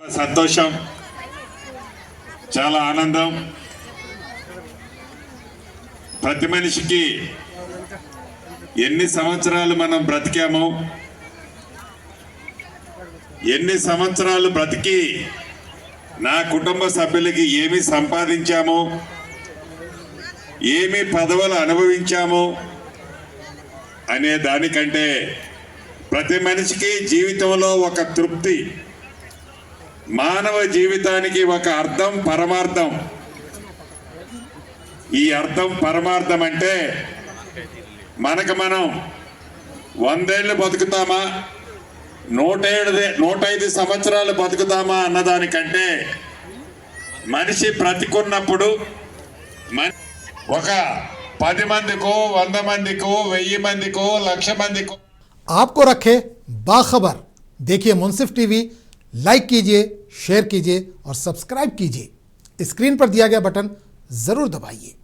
సంతోషం, చాలా ఆనందం। ప్రతి మనిషికి ఎన్ని సంవత్సరాలు మనం బ్రతికామో, ఎన్ని సంవత్సరాలు బ్రతికి నా కుటుంబ సభ్యులకి ఏమి సంపాదించామో, ఏమి పదవులు అనుభవించామో అనే దానికంటే ప్రతి మనిషికి జీవితంలో ఒక తృప్తి, మానవ జీవితానికి ఒక అర్థం పరమార్థం। ఈ అర్థం పరమార్థం అంటే మనకు మనం 100 ఏళ్ళు బతుకుతామా, 105 సంవత్సరాలు బతుకుతామా అన్నదానికంటే మనిషి బ్రతికున్నప్పుడు ఒక 10 మందికో, 100 మందికో, 1000 మందికో, 1,00,000 మందికో आपको रखे बाखबर। देखिए मुंसिफ टीवी, लाइक कीजिए, शेयर कीजिए और सब्सक्राइब कीजिए। स्क्रीन पर दिया गया बटन जरूर दबाइए।